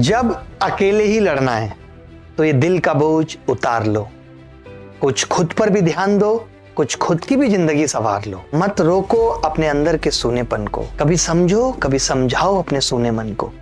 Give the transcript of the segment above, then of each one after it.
जब अकेले ही लड़ना है तो ये दिल का बोझ उतार लो, कुछ खुद पर भी ध्यान दो, कुछ खुद की भी जिंदगी संवार लो। मत रोको अपने अंदर के सूनेपन को, कभी समझो कभी समझाओ अपने सूने मन को।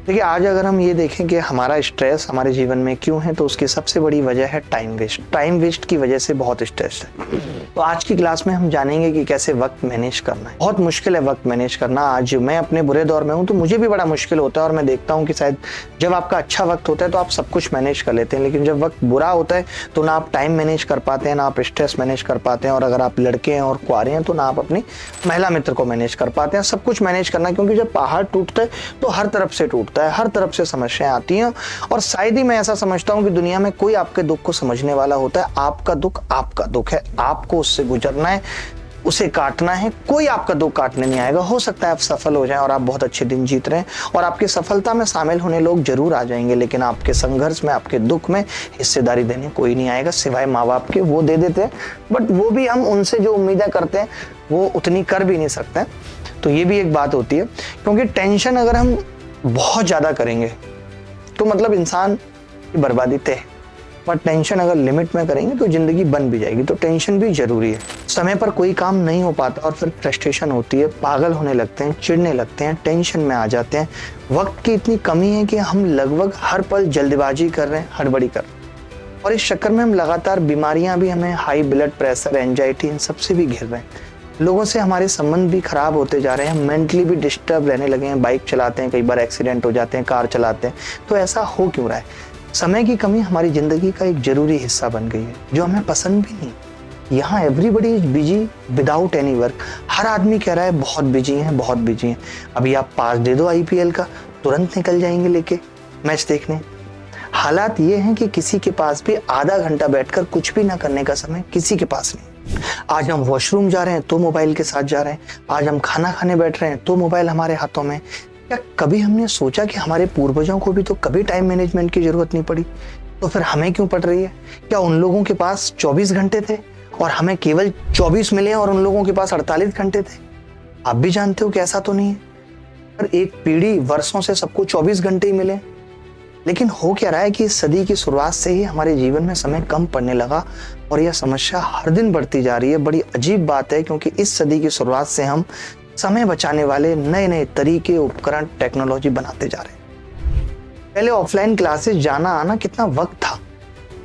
देखिए, आज अगर हम ये देखें कि हमारा स्ट्रेस हमारे जीवन में क्यों है, तो उसकी सबसे बड़ी वजह है टाइम वेस्ट। टाइम वेस्ट की वजह से बहुत स्ट्रेस है। तो आज की क्लास में हम जानेंगे कि कैसे वक्त मैनेज करना है। बहुत मुश्किल है वक्त मैनेज करना। आज मैं अपने बुरे दौर में हूँ तो मुझे भी बड़ा मुश्किल होता है, और मैं देखता हूँ कि शायद जब आपका अच्छा वक्त होता है तो आप सब कुछ मैनेज कर लेते हैं, लेकिन जब वक्त बुरा होता है तो ना आप टाइम मैनेज कर पाते हैं, ना आप स्ट्रेस मैनेज कर पाते हैं, और अगर आप लड़के हैं और कुंवारे हैं तो ना आप अपनी महिला मित्र को मैनेज कर पाते हैं। सब कुछ मैनेज करना, क्योंकि जब पहाड़ टूटता है तो हर तरफ से टूटता है, हर तरफ से समस्याएं आती हैं। और शायद ही मैं ऐसा समझता हूं कि दुनिया में कोई आपके दुख को समझने वाला होता है। आपका दुख है, आपको उससे गुजरना है, उसे काटना है। कोई आपका दुख काटने नहीं आएगा। हो सकता है आप सफल हो जाएं और आप बहुत अच्छे दिन जीत रहे हैं और आपकी सफलता में शामिल होने लोग जरूर आ जाएंगे, लेकिन आपके संघर्ष में, आपके दुख में हिस्सेदारी देने कोई नहीं आएगा सिवाय माँ बाप के। वो दे देते हैं, बट वो भी हम उनसे जो उम्मीदें करते हैं वो उतनी कर भी नहीं सकते। तो ये भी एक बात होती है, क्योंकि टेंशन अगर हम बहुत ज्यादा करेंगे तो मतलब इंसान की बर्बादी तय है, पर टेंशन अगर लिमिट में करेंगे तो जिंदगी बन भी जाएगी। तो टेंशन भी जरूरी है। समय पर कोई काम नहीं हो पाता और फिर फ्रस्ट्रेशन होती है, पागल होने लगते हैं, चिढ़ने लगते हैं, टेंशन में आ जाते हैं। वक्त की इतनी कमी है कि हम लगभग हर पल जल्दबाजी कर रहे हैं, हड़बड़ी कर रहे हैं, और इस चक्कर में हम लगातार बीमारियां भी, हमें हाई ब्लड प्रेशर, एंजाइटी, इन सबसे भी घिर रहे हैं। लोगों से हमारे संबंध भी खराब होते जा रहे हैं, मेंटली भी डिस्टर्ब रहने लगे हैं। बाइक चलाते हैं, कई बार एक्सीडेंट हो जाते हैं, कार चलाते हैं। तो ऐसा हो क्यों रहा है? समय की कमी हमारी जिंदगी का एक जरूरी हिस्सा बन गई है, जो हमें पसंद भी नहीं। यहाँ everybody is busy without any work. हर आदमी कह रहा है बहुत बिजी हैं, बहुत बिजी हैं। अभी आप पास दे दो IPL का, तुरंत निकल जाएंगे लेके मैच देखने। हालात ये हैं कि किसी के पास भी आधा घंटा बैठकर कुछ भी ना करने का समय किसी के पास नहीं। आज हम वॉशरूम जा रहे हैं तो मोबाइल के साथ जा रहे हैं, आज हम खाना खाने बैठ रहे हैं तो मोबाइल हमारे हाथों में। क्या कभी हमने सोचा कि हमारे पूर्वजों को भी तो कभी टाइम मैनेजमेंट की जरूरत नहीं पड़ी, तो फिर हमें क्यों पड़ रही है? क्या उन लोगों के पास 24 घंटे थे और हमें केवल 24 मिले और उन लोगों के पास 48 घंटे थे? आप भी जानते हो कि ऐसा तो नहीं है। पर एक पीढ़ी वर्षों से सबको 24 घंटे ही मिले, लेकिन हो क्या रहा है कि इस सदी की शुरुआत से ही हमारे जीवन में समय कम पड़ने लगा और यह समस्या हर दिन बढ़ती जा रही है। बड़ी अजीब बात है, क्योंकि इस सदी की शुरुआत से हम समय बचाने वाले नए नए तरीके, उपकरण, टेक्नोलॉजी बनाते जा रहे हैं। पहले ऑफलाइन क्लासेस जाना आना कितना वक्त था,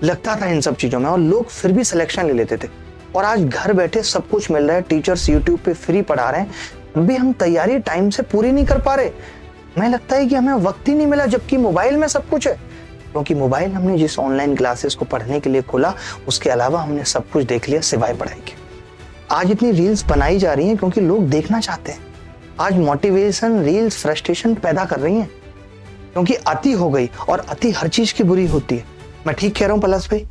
लगता था इन सब चीजों में, और लोग फिर भी सिलेक्शन ले लेते थे। और आज घर बैठे सब कुछ मिल रहा है, टीचर्स यूट्यूब पे फ्री पढ़ा रहे हैं, अभी हम तैयारी टाइम से पूरी नहीं कर पा रहे। हमें लगता है कि हमें वक्त ही नहीं मिला, जबकि मोबाइल में सब कुछ है। क्योंकि मोबाइल हमने जिस ऑनलाइन क्लासेस को पढ़ने के लिए खोला, उसके अलावा हमने सब कुछ देख लिया सिवाय पढ़ाई के। आज इतनी रील्स बनाई जा रही हैं क्योंकि लोग देखना चाहते हैं। आज मोटिवेशन रील्स फ्रस्ट्रेशन पैदा कर रही हैं, क्योंकि अति हो गई, और अति हर चीज की बुरी होती है। मैं ठीक कह रहा हूं पलस भाई?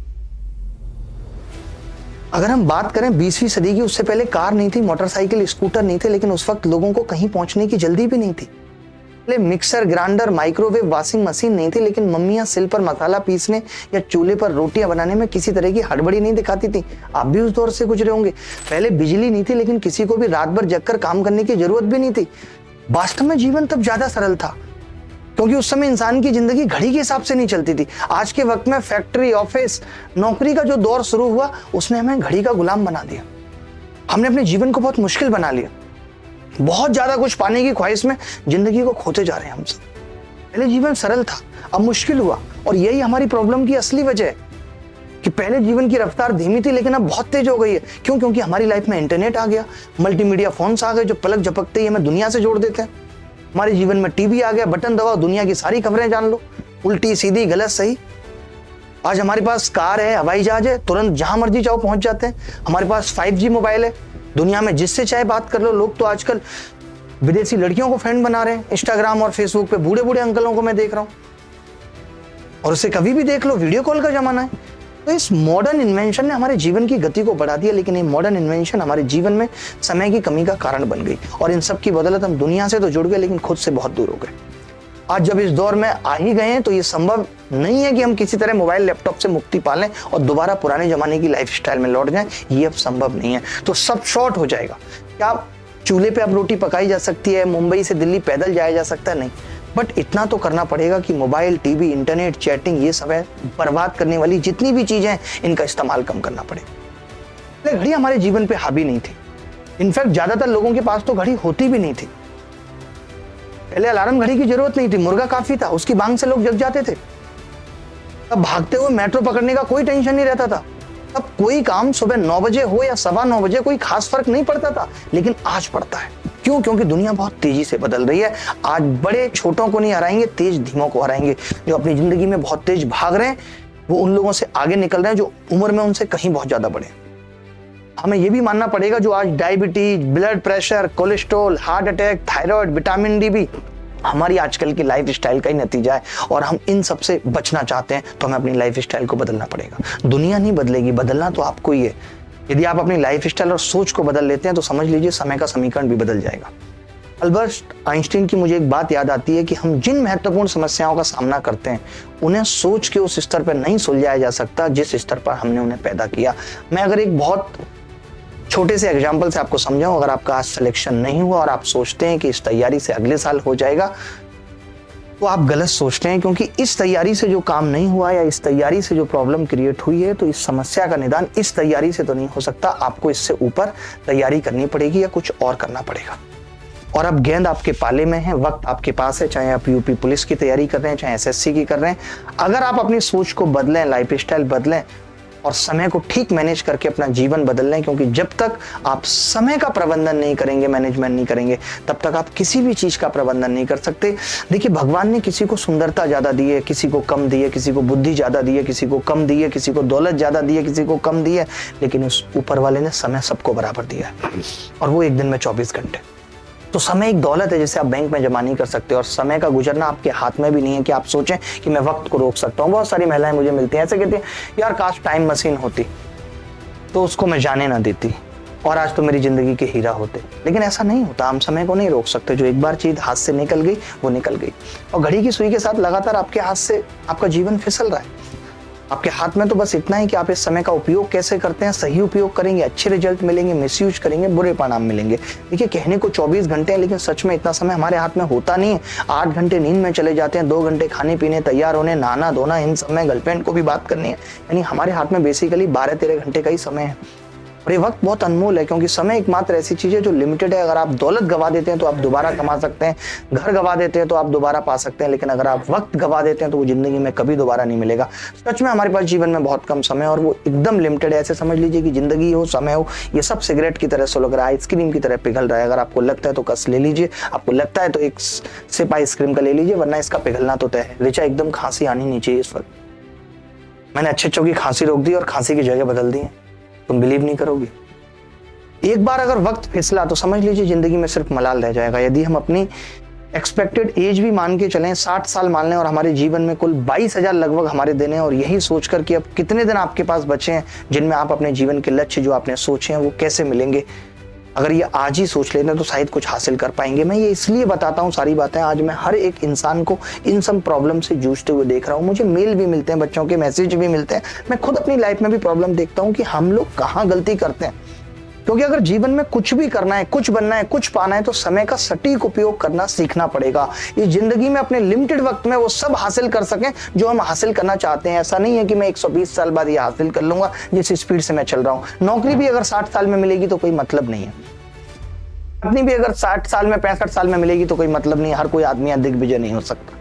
अगर हम बात करें 20वीं सदी की, उससे पहले कार नहीं थी, मोटरसाइकिल, स्कूटर नहीं थे, लेकिन उस वक्त लोगों को कहीं पहुंचने की जल्दी भी नहीं थी। Mixer, grinder, microwave, washing machine नहीं थी, लेकिन मम्मियां सिल पर मसाला पीसने या चूल्हे पर रोटियां बनाने में किसी तरह की हड़बड़ी नहीं दिखाती थी। आप भी उस दौर से गुजरे होंगे। पहले बिजली नहीं थी, लेकिन किसी को भी रात भर जगकर काम करने की जरूरत भी नहीं थी। वास्तव में जीवन तब ज्यादा सरल था, क्योंकि उस समय इंसान की जिंदगी घड़ी के हिसाब से नहीं चलती थी। आज के वक्त में फैक्ट्री, ऑफिस, नौकरी का जो दौर शुरू हुआ, उसने हमें घड़ी का गुलाम बना दिया। हमने अपने जीवन को बहुत मुश्किल बना लिया। बहुत ज्यादा कुछ पाने की ख्वाहिश में जिंदगी को खोते जा रहे हैं हम सब। पहले जीवन सरल था, अब मुश्किल हुआ, और यही हमारी प्रॉब्लम की असली वजह है कि पहले जीवन की रफ्तार धीमी थी, लेकिन अब बहुत तेज हो गई है। क्यों? क्योंकि हमारी लाइफ में इंटरनेट आ गया, मल्टीमीडिया फोन्स आ गए, जो पलक झपकते ही हमें दुनिया से जोड़ देते हैं। हमारे जीवन में टीवी आ गया, बटन दबाओ, दुनिया की सारी खबरें जान लो, उल्टी सीधी, गलत सही। आज हमारे पास कार है, हवाई जहाज है, तुरंत जहां मर्जी जाओ पहुंच जाते हैं। हमारे पास 5G मोबाइल है, दुनिया में जिससे चाहे बात कर लो। लोग तो आजकल विदेशी लड़कियों को फ्रेंड बना रहे हैं। इंस्टाग्राम और फेसबुक पे बूढ़े बूढ़े अंकलों को मैं देख रहा हूं, और उसे कभी भी देख लो, वीडियो कॉल का जमाना है। तो इस मॉडर्न इन्वेंशन ने हमारे जीवन की गति को बढ़ा दिया, लेकिन ये मॉडर्न इन्वेंशन हमारे जीवन में समय की कमी का कारण बन गई, और इन सब की बदौलत हम दुनिया से तो जुड़ गए, लेकिन खुद से बहुत दूर हो गए। आज जब इस दौर में आ ही गए हैं, तो ये संभव नहीं है कि हम किसी तरह मोबाइल, लैपटॉप से मुक्ति पालें और दोबारा पुराने जमाने की लाइफस्टाइल में लौट जाएं। ये अब संभव नहीं है। तो सब शॉर्ट हो जाएगा। क्या चूल्हे पे अब रोटी पकाई जा सकती है, मुंबई से दिल्ली पैदल जाया जा सकता है, नहीं, बट इतना तो करना पड़ेगा कि मोबाइल, टीवी, इंटरनेट, चैटिंग, ये सब है बर्बाद करने वाली जितनी भी चीजें हैं, इनका इस्तेमाल कम करना पड़ेगा। घड़ी हमारे जीवन पे हावी नहीं थी। इनफैक्ट ज्यादातर लोगों के पास तो घड़ी होती भी नहीं थी। पहले अलार्म घड़ी की जरूरत नहीं थी, मुर्गा काफी था, उसकी बांग से लोग जग जाते थे। तब भागते हुए मेट्रो पकड़ने का कोई टेंशन नहीं रहता था। तब कोई काम सुबह 9 बजे हो या 9:15 बजे कोई खास फर्क नहीं पड़ता था, लेकिन आज पड़ता है। क्यों? क्योंकि दुनिया बहुत तेजी से बदल रही है। आज बड़े छोटों को नहीं हराएंगे, तेज धीमों को हराएंगे। जो अपनी जिंदगी में बहुत तेज भाग रहे हैं, वो उन लोगों से आगे निकल रहे हैं जो उम्र में उनसे कहीं बहुत ज्यादा बड़े। हमें यह भी मानना पड़ेगा, जो आज diabetes, blood pressure, cholesterol, heart attack, thyroid, vitamin D भी हमारी आजकल की लाइफ स्टाइल का ही नतीजा है। और हम इन सब से बचना चाहते हैं तो हमें अपनी लाइफ स्टाइल को बदलना पड़ेगा। दुनिया नहीं बदलेगी, बदलना तो आपको ही है। यदि आप अपनी लाइफ स्टाइल और सोच को बदल लेते हैं तो समझ लीजिए समय का समीकरण भी बदल जाएगा। अल्बर्ट आइंस्टीन की मुझे एक बात याद आती है कि हम जिन महत्वपूर्ण समस्याओं का सामना करते हैं, उन्हें सोच के उस स्तर पर नहीं सुलझाया जा सकता जिस स्तर पर हमने उन्हें पैदा किया। मैं अगर एक बहुत छोटे से एग्जाम्पल से आपको समझाऊं, अगर आपका आज सिलेक्शन नहीं हुआ और आप सोचते हैं कि इस तैयारी से अगले साल हो जाएगा, तो आप गलत सोचते हैं, क्योंकि इस तैयारी से जो काम नहीं हुआ या इस तैयारी से जो प्रॉब्लम क्रिएट हुई है, तो इस समस्या का निदान इस तैयारी से तो नहीं हो सकता। आपको इससे ऊपर तैयारी करनी पड़ेगी या कुछ और करना पड़ेगा। और अब गेंद आपके पाले में है, वक्त आपके पास है, चाहे आप यूपी पुलिस की तैयारी कर रहे हैं, चाहे एसएससी की कर रहे हैं। अगर आप अपनी सोच को बदलें, लाइफ स्टाइल बदलें और समय को ठीक मैनेज करके अपना जीवन बदल लें, क्योंकि जब तक आप समय का प्रबंधन नहीं करेंगे, मैनेजमेंट नहीं करेंगे, तब तक आप किसी भी चीज का प्रबंधन नहीं कर सकते। देखिए, भगवान ने किसी को सुंदरता ज्यादा दी है, किसी को कम दी है, किसी को बुद्धि ज्यादा दी है, किसी को कम दी है, किसी को दौलत ज्यादा दी है, किसी को कम दी है, लेकिन उस ऊपर वाले ने समय सबको बराबर दिया है, और वो एक दिन में 24 घंटे। तो समय एक दौलत है जिसे आप बैंक में जमा नहीं कर सकते, और समय का गुजरना आपके हाथ में भी नहीं है कि आप सोचें कि मैं वक्त को रोक सकता हूँ। बहुत सारी महिलाएं मुझे मिलती हैं, ऐसे कहती हैं, यार काश टाइम मशीन होती तो उसको मैं जाने ना देती और आज तो मेरी जिंदगी के हीरा होते। लेकिन ऐसा नहीं होता, हम समय को नहीं रोक सकते। जो एक बार चीज हाथ से निकल गई वो निकल गई, और घड़ी की सुई के साथ लगातार आपके हाथ से आपका जीवन फिसल रहा है। आपके हाथ में तो बस इतना ही कि आप इस समय का उपयोग कैसे करते हैं। सही उपयोग करेंगे, अच्छे रिजल्ट मिलेंगे, मिसयूज करेंगे, बुरे परिणाम मिलेंगे। देखिए, कहने को 24 घंटे हैं, लेकिन सच में इतना समय हमारे हाथ में होता नहीं है। 8 घंटे नींद में चले जाते हैं, 2 घंटे खाने पीने, तैयार होने, नहाना धोना, इन समय गर्लफ्रेंड को भी बात करनी है। यानी हमारे हाथ में बेसिकली 12-13 घंटे का ही समय है। और ये वक्त बहुत अनमोल है, क्योंकि समय एकमात्र ऐसी चीज है जो लिमिटेड है। अगर आप दौलत गवा देते हैं तो आप दोबारा कमा सकते हैं, घर गवा देते हैं तो आप दोबारा पा सकते हैं, लेकिन अगर आप वक्त गवा देते हैं तो वो जिंदगी में कभी दोबारा नहीं मिलेगा। सच में हमारे पास जीवन में बहुत कम समय है और वो एकदम लिमिटेड है। ऐसे समझ लीजिए कि जिंदगी हो, समय हो, ये सब सिगरेट की तरह से लग रहा है, आइसक्रीम की तरह पिघल रहा है। अगर आपको लगता है तो कस ले लीजिए, आपको लगता है तो एक सिप आइसक्रीम का ले लीजिए, वरना इसका पिघलना तो तय है। ऋचा, एकदम खांसी आनी नहीं चाहिए इस वक्त। मैंने अच्छे की खांसी रोक दी और खांसी की जगह बदल दी है, तुम बिलीव नहीं करोगे। एक बार अगर वक्त फिसला तो समझ लीजिए जिंदगी में सिर्फ मलाल रह जाएगा। यदि हम अपनी एक्सपेक्टेड एज भी मान के चलें, 60 साल मान लें, और हमारे जीवन में कुल 22,000 लगभग हमारे दिन हैं, और यही सोचकर कि अब कितने दिन आपके पास बचे हैं जिनमें आप अपने जीवन के लक्ष्य जो आपने सोचे हैं वो कैसे मिलेंगे, अगर ये आज ही सोच लेते हैं तो शायद कुछ हासिल कर पाएंगे। मैं ये इसलिए बताता हूँ सारी बातें, आज मैं हर एक इंसान को इन सब प्रॉब्लम से जूझते हुए देख रहा हूँ। मुझे मेल भी मिलते हैं, बच्चों के मैसेज भी मिलते हैं। मैं खुद अपनी लाइफ में भी प्रॉब्लम देखता हूँ कि हम लोग कहाँ गलती करते हैं। क्योंकि अगर जीवन में कुछ भी करना है, कुछ बनना है, कुछ पाना है, तो समय का सटीक उपयोग करना सीखना पड़ेगा। ये जिंदगी में अपने लिमिटेड वक्त में वो सब हासिल कर सकें जो हम हासिल करना चाहते हैं। ऐसा नहीं है कि मैं 120 साल बाद ये हासिल कर लूंगा जिस स्पीड से मैं चल रहा हूँ। नौकरी भी अगर 60 साल में मिलेगी तो कोई मतलब नहीं है, अपनी भी अगर 60 साल में 65 साल में मिलेगी तो कोई मतलब नहीं है। हर कोई आदमी दिग्विजय नहीं हो सकता।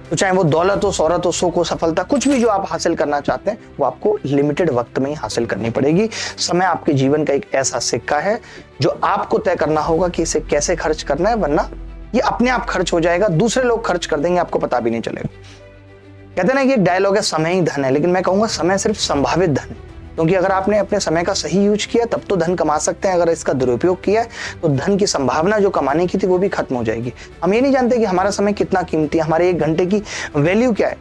तो चाहे वो दौलत हो, शोहरत हो, सुख हो, सफलता, कुछ भी जो आप हासिल करना चाहते हैं वो आपको लिमिटेड वक्त में ही हासिल करनी पड़ेगी। समय आपके जीवन का एक ऐसा सिक्का है जो आपको तय करना होगा कि इसे कैसे खर्च करना है, वरना ये अपने आप खर्च हो जाएगा, दूसरे लोग खर्च कर देंगे, आपको पता भी नहीं चलेगा। कहते हैं ना कि एक डायलॉग है, समय ही धन है, लेकिन मैं कहूंगा समय सिर्फ संभावित धन है। क्योंकि अगर आपने अपने समय का सही यूज किया तब तो धन कमा सकते हैं, अगर इसका दुरुपयोग किया तो धन की संभावना जो कमाने की थी वो भी खत्म हो जाएगी। हम ये नहीं जानते कि हमारा समय कितना कीमती है, हमारे 1 घंटे की वैल्यू क्या है।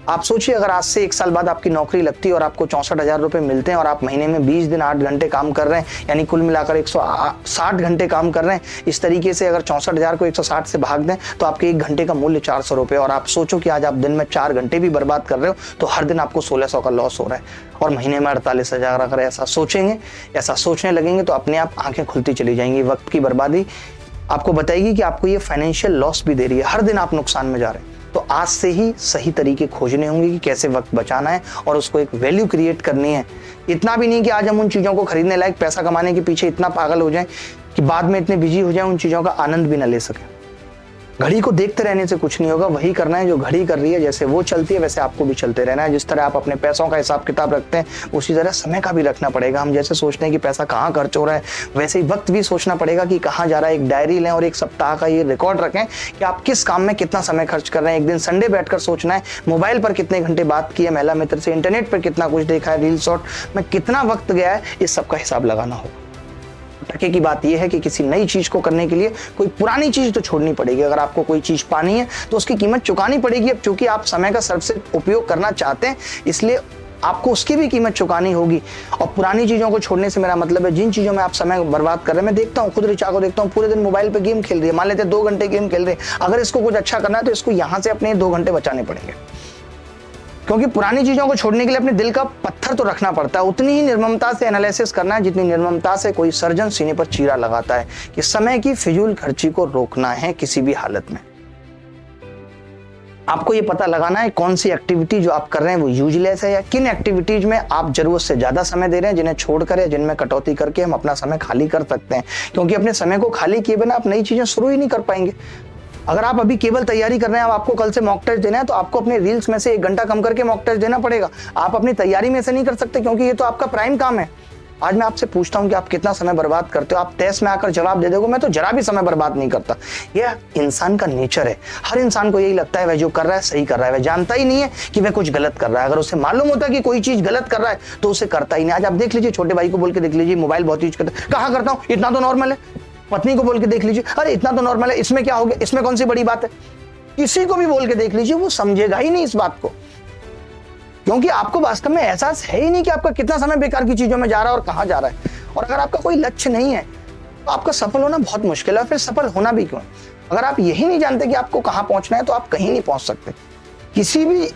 आप सोचिए अगर आज से 1 साल बाद आपकी नौकरी लगती है और आपको 64,000 रुपए मिलते हैं और आप महीने में 20 दिन 8 घंटे काम कर रहे हैं, यानी कुल मिलाकर 160 घंटे काम कर रहे हैं। इस तरीके से अगर 64,000 को 160 से भाग दें तो आपके 1 घंटे का मूल्य 400 रुपए, और आप सोचो कि आज आप दिन में 4 घंटे भी बर्बाद कर रहे हो तो हर दिन आपको 1600 का लॉस हो रहा है, और महीने में 48,000। अगर ऐसा सोचेंगे, ऐसा सोचने लगेंगे तो अपने आप आंखें खुलती चली जाएंगी। वक्त की बर्बादी आपको बताएगी कि आपको ये फाइनेंशियल लॉस भी दे रही है, हर दिन आप नुकसान में जा रहे हैं। तो आज से ही सही तरीके खोजने होंगे कि कैसे वक्त बचाना है और उसको एक वैल्यू क्रिएट करनी है। इतना भी नहीं कि आज हम उन चीज़ों को खरीदने लायक पैसा कमाने के पीछे इतना पागल हो जाएं कि बाद में इतने बिजी हो जाएं उन चीज़ों का आनंद भी ना ले सकें। घड़ी को देखते रहने से कुछ नहीं होगा, वही करना है जो घड़ी कर रही है। जैसे वो चलती है वैसे आपको भी चलते रहना है। जिस तरह आप अपने पैसों का हिसाब किताब रखते हैं उसी तरह समय का भी रखना पड़ेगा। हम जैसे सोचते हैं कि पैसा कहाँ खर्च हो रहा है, वैसे ही वक्त भी सोचना पड़ेगा कि कहाँ जा रहा है। एक डायरी लें और 1 सप्ताह का ये रिकॉर्ड रखें कि आप किस काम में कितना समय खर्च कर रहे हैं। एक दिन संडे बैठकर सोचना है मोबाइल पर कितने घंटे बात की है महिला मित्र से, इंटरनेट पर कितना कुछ देखा है, रील शॉर्ट में कितना वक्त गया है, इस सब का हिसाब लगाना होगा। टके की बात यह है कि किसी नई चीज को करने के लिए कोई पुरानी चीज तो छोड़नी पड़ेगी। अगर आपको कोई चीज पानी है तो उसकी कीमत चुकानी पड़ेगी। अब चूंकि आप समय का सबसे उपयोग करना चाहते हैं इसलिए आपको उसकी भी कीमत चुकानी होगी। और पुरानी चीजों को छोड़ने से मेरा मतलब है जिन चीजों में आप समय बर्बाद कर रहे हैं। मैं देखता हूँ, खुद ऋचा को देखता हूँ, पूरे दिन मोबाइल पे गेम खेल रही है, मान लेते 2 घंटे गेम खेल रहे हैं। अगर इसको कुछ अच्छा करना है तो इसको यहाँ से अपने 2 घंटे बचाने पड़ेंगे, क्योंकि पुरानी चीजों को छोड़ने के लिए अपने दिल का पत्थर तो रखना पड़ता है। उतनी ही निर्ममता से एनालिसिस करना है जितनी निर्ममता से कोई सर्जन सीने पर चीरा लगाता है कि समय की फिजूल खर्ची को रोकना है किसी भी हालत में। आपको ये पता लगाना है कौन सी एक्टिविटी जो आप कर रहे हैं वो यूजलेस है, या किन एक्टिविटीज में आप जरूरत से ज्यादा समय दे रहे हैं, जिन्हें छोड़कर या जिनमें कटौती करके हम अपना समय खाली कर सकते हैं। क्योंकि अपने समय को खाली किए बिना आप नई चीजें शुरू ही नहीं कर पाएंगे। अगर आप अभी केवल तैयारी कर रहे हैं, अब आपको कल से मॉक टेस्ट देना है तो आपको अपने रील्स में से 1 घंटा कम करके मॉक टेस्ट देना पड़ेगा। आप अपनी तैयारी में से नहीं कर सकते क्योंकि ये तो आपका प्राइम काम है। आज मैं आपसे पूछता हूं कि आप कितना समय बर्बाद करते हो। आप टेस्ट में आकर जवाब दे दोगे मैं तो जरा भी समय बर्बाद नहीं करता। यह इंसान का नेचर है। हर इंसान को यही लगता है वह जो कर रहा है सही कर रहा है। वह जानता ही नहीं है कि वह कुछ गलत कर रहा है। अगर उसे मालूम होता है कि कोई चीज गलत कर रहा है तो उसे करता ही नहीं। आज आप देख लीजिए, छोटे भाई को बोल के देख लीजिए मोबाइल बहुत यूज करता है, कहाँ करता हूँ, इतना तो नॉर्मल है। पत्नी को बोल के देख लीजिए, अरे इतना तो नॉर्मल है, इसमें क्या हो गया, इसमें कौन सी बड़ी बात है। किसी को भी बोल के देख लीजिए, वो समझेगा ही नहीं इस बात को, क्योंकि आपको वास्तव में एहसास है ही नहीं कि आपका कितना समय बेकार की चीजों में जा रहा है और कहां जा रहा है। और अगर आपका कोई लक्ष्य नहीं है तो आपका सफल होना बहुत मुश्किल है। फिर सफल होना भी क्यों? अगर आप यही नहीं जानते कि आपको कहां पहुंचना है तो आप कहीं नहीं पहुंच सकते। किसी भी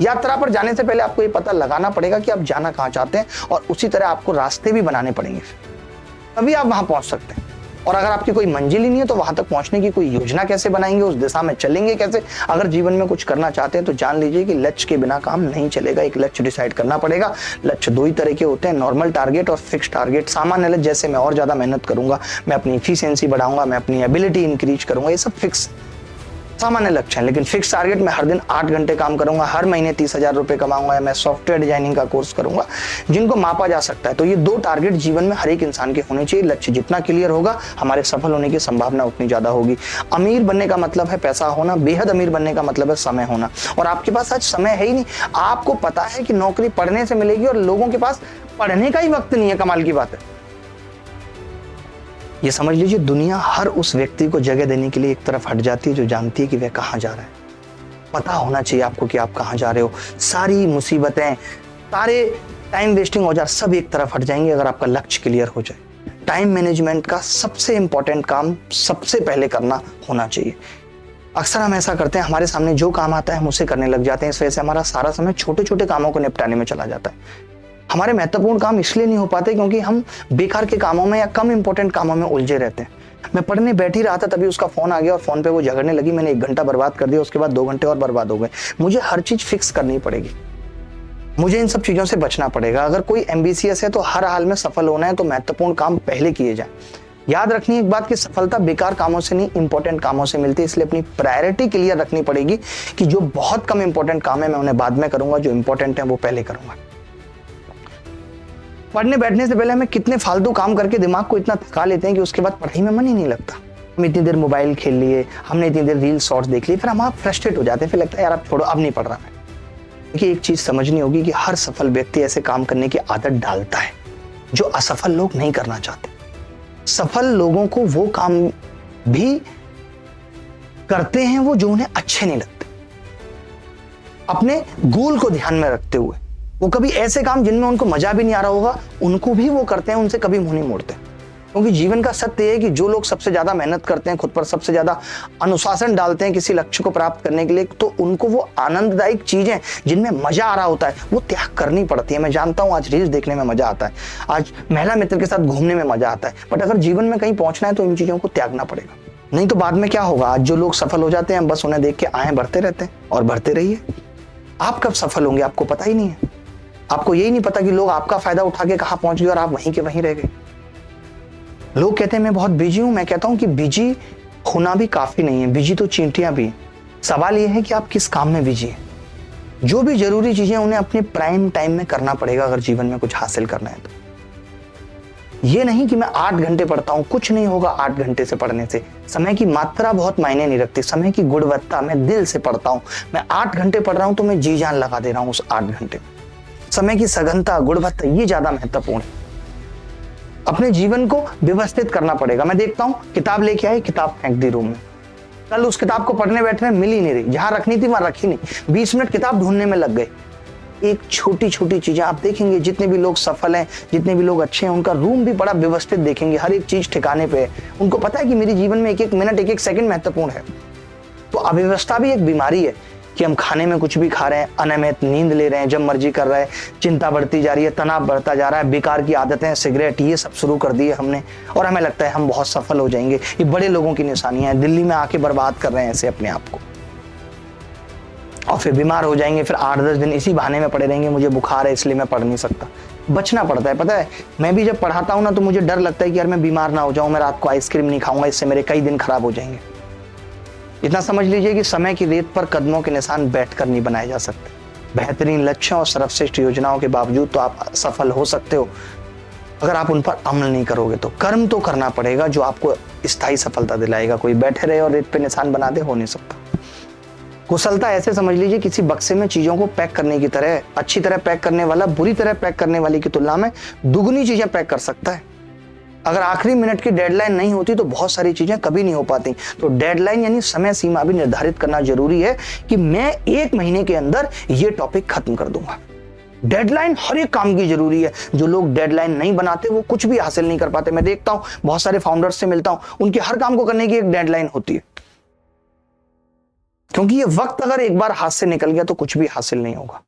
यात्रा पर जाने से पहले आपको ये पता लगाना पड़ेगा कि आप जाना कहां चाहते हैं, और उसी तरह आपको रास्ते भी बनाने पड़ेंगे, तभी आप वहां पहुंच सकते हैं। और अगर आपकी कोई मंजिल ही नहीं है तो वहां तक पहुंचने की कोई योजना कैसे बनाएंगे, उस दिशा में चलेंगे कैसे? अगर जीवन में कुछ करना चाहते हैं तो जान लीजिए कि लक्ष्य के बिना काम नहीं चलेगा। एक लक्ष्य डिसाइड करना पड़ेगा। लक्ष्य 2 ही तरह के होते हैं, नॉर्मल टारगेट और फिक्स टारगेट। सामान्य लक्ष्य जैसे मैं और ज्यादा मेहनत करूंगा, मैं अपनी एफिशिएंसी बढ़ाऊंगा, मैं अपनी एबिलिटी इंक्रीज करूंगा, ये सब फिक्स सामान्य लक्ष्य है। लेकिन फिक्स टारगेट मैं हर दिन 8 घंटे काम करूंगा, हर महीने 30,000 रुपए कमाऊंगा, या मैं सॉफ्टवेयर डिजाइनिंग का कोर्स करूंगा, जिनको मापा जा सकता है। तो ये 2 टारगेट जीवन में हर एक इंसान के होने चाहिए। लक्ष्य जितना क्लियर होगा हमारे सफल होने की संभावना उतनी ज्यादा होगी। अमीर बनने का मतलब है पैसा होना, बेहद अमीर बनने का मतलब है समय होना। और आपके पास आज समय है ही नहीं। आपको पता है कि नौकरी पढ़ने से मिलेगी और लोगों के पास पढ़ने का ही वक्त नहीं है। कमाल की बात है। ये समझ लीजिए दुनिया हर उस व्यक्ति को जगह देने के लिए एक तरफ हट जाती है जो जानती है कि वह कहाँ जा रहा है। पता होना चाहिए आपको कि आप कहाँ जा रहे हो। सारी मुसीबतें, सारे टाइम वेस्टिंग औजार सब एक तरफ हट जाएंगे अगर आपका लक्ष्य क्लियर हो जाए। टाइम मैनेजमेंट का सबसे इंपॉर्टेंट काम सबसे पहले करना होना चाहिए। अक्सर हम ऐसा करते हैं, हमारे सामने जो काम आता है हम उसे करने लग जाते हैं। इस वजह से हमारा सारा समय छोटे छोटे कामों को निपटाने में चला जाता है। हमारे महत्वपूर्ण काम इसलिए नहीं हो पाते क्योंकि हम बेकार के कामों में या कम इंपॉर्टेंट कामों में उलझे रहते हैं। मैं पढ़ने बैठ ही रहा था तभी उसका फोन आ गया और फोन पे वो झगड़ने लगी। मैंने 1 घंटा बर्बाद कर दिया, उसके बाद 2 घंटे और बर्बाद हो गए। मुझे हर चीज फिक्स करनी पड़ेगी, मुझे इन सब चीजों से बचना पड़ेगा। अगर कोई एम्बिशियस है तो हर हाल में सफल होना है तो महत्वपूर्ण काम पहले किए जाए। याद रखनी एक बात कि सफलता बेकार कामों से नहीं, इंपॉर्टेंट कामों से मिलती है। इसलिए अपनी प्रायोरिटी क्लियर रखनी पड़ेगी कि जो बहुत कम इंपॉर्टेंट काम है मैं उन्हें बाद में करूंगा, जो इंपॉर्टेंट है वो पहले करूंगा। पढ़ने बैठने से पहले हमें कितने फालतू काम करके दिमाग को इतना थका लेते हैं कि उसके बाद पढ़ाई में मन ही नहीं लगता। हम इतनी देर मोबाइल खेल लिए, हमने इतनी देर रील शॉर्ट्स देख लिए, फिर हम आप फ्रस्ट्रेट हो जाते हैं। फिर लगता है यार अब छोड़ो, अब नहीं पढ़ रहा मैं। देखिए एक चीज समझनी होगी कि हर सफल व्यक्ति ऐसे काम करने की आदत डालता है जो असफल लोग नहीं करना चाहते। सफल लोगों को वो काम भी करते हैं वो जो उन्हें अच्छे नहीं लगते। अपने गोल को ध्यान में रखते हुए वो कभी ऐसे काम जिनमें उनको मजा भी नहीं आ रहा होगा उनको भी वो करते हैं, उनसे कभी मुंह नहीं मोड़ते। क्योंकि जीवन का सत्य है कि जो लोग सबसे ज्यादा मेहनत करते हैं, खुद पर सबसे ज्यादा अनुशासन डालते हैं किसी लक्ष्य को प्राप्त करने के लिए, तो उनको वो आनंददायक चीजें जिनमें मजा आ रहा होता है वो त्याग करनी पड़ती है। मैं जानता हूँ आज रील्स देखने में मजा आता है, आज महिला मित्र के साथ घूमने में मजा आता है, बट अगर जीवन में कहीं पहुंचना है तो इन चीजों को त्यागना पड़ेगा। नहीं तो बाद में क्या होगा, आज जो लोग सफल हो जाते हैं हम बस उन्हें देख के आए बढ़ते रहते हैं और बढ़ते रहिए। आप कब सफल होंगे आपको पता ही नहीं है। आपको यही नहीं पता कि लोग आपका फायदा उठा के कहां पहुंच गए और आप वहीं के वहीं रह गए। लोग कहते हैं मैं बहुत बिजी हूं, मैं कहता हूं कि बिजी होना भी काफी नहीं है, बिजी तो चींटियां भी हैं। सवाल यह है कि आप किस काम में बिजी हैं। जो भी जरूरी चीजें उन्हें अपने प्राइम टाइम में करना पड़ेगा अगर जीवन में कुछ हासिल करना है तो। ये नहीं कि मैं 8 घंटे पढ़ता हूं, कुछ नहीं होगा 8 घंटे से पढ़ने से। समय की मात्रा बहुत मायने नहीं रखती, समय की गुणवत्ता। मैं दिल से पढ़ता हूं, मैं 8 घंटे पढ़ रहा हूं तो मैं जी जान लगा दे रहा हूं उस 8 घंटे। समय की सघनता, गुणवत्ता ये ज्यादा महत्वपूर्ण है। अपने जीवन को व्यवस्थित करना पड़ेगा। मैं देखता हूं किताब लेके आए, किताब फेंक दी रूम में, कल उस किताब को पढ़ने बैठने मिल ही नहीं रही, जहां रखनी थी वहां रखी नहीं, 20 मिनट किताब ढूंढने में लग गए। एक छोटी छोटी चीजें आप देखेंगे, जितने भी लोग सफल हैं, जितने भी लोग अच्छे हैं, उनका रूम भी बड़ा व्यवस्थित देखेंगे, हर एक चीज ठिकाने पे है। उनको पता है कि मेरे जीवन में एक एक मिनट, एक एक सेकंड महत्वपूर्ण है। तो अव्यवस्था भी एक बीमारी है कि हम खाने में कुछ भी खा रहे हैं, अनियमित नींद ले रहे हैं, जब मर्जी कर रहे हैं, चिंता बढ़ती जा रही है, तनाव बढ़ता जा रहा है, बेकार की आदतें, सिगरेट, ये सब शुरू कर दिए हमने और हमें लगता है हम बहुत सफल हो जाएंगे। ये बड़े लोगों की निशानियां हैं, दिल्ली में आके बर्बाद कर रहे हैं ऐसे अपने आप को, और फिर बीमार हो जाएंगे, फिर 8-10 दिन इसी बहाने में पड़े रहेंगे, मुझे बुखार है इसलिए मैं पढ़ नहीं सकता। बचना पड़ता है, पता है। मैं भी जब पढ़ाता हूँ ना तो मुझे डर लगता है कि यार मैं बीमार ना हो जाऊं, मैं रात को आइसक्रीम नहीं खाऊंगा, इससे मेरे कई दिन खराब हो जाएंगे। इतना समझ लीजिए कि समय की रेत पर कदमों के निशान बैठकर नहीं बनाए जा सकते। बेहतरीन लक्ष्यों और सर्वश्रेष्ठ योजनाओं के बावजूद तो आप सफल हो सकते हो, अगर आप उन पर अमल नहीं करोगे तो। कर्म तो करना पड़ेगा जो आपको स्थायी सफलता दिलाएगा। कोई बैठे रहे और रेत पे निशान बना दे, हो नहीं सकता। कुशलता ऐसे समझ लीजिए किसी बक्से में चीजों को पैक करने की तरह। अच्छी तरह पैक करने वाला बुरी तरह पैक करने वाली की तुलना में दुगनी चीजें पैक कर सकता है। अगर आखिरी मिनट की डेडलाइन नहीं होती तो बहुत सारी चीजें कभी नहीं हो पाती। तो डेडलाइन यानी समय सीमा भी निर्धारित करना जरूरी है कि मैं 1 महीने के अंदर ये टॉपिक खत्म कर दूंगा। डेडलाइन हर एक काम की जरूरी है। जो लोग डेडलाइन नहीं बनाते वो कुछ भी हासिल नहीं कर पाते। मैं देखता हूं, बहुत सारे फाउंडर्स से मिलता हूं, उनके हर काम को करने की एक डेडलाइन होती है, क्योंकि ये वक्त अगर एक बार हाथ से निकल गया तो कुछ भी हासिल नहीं होगा।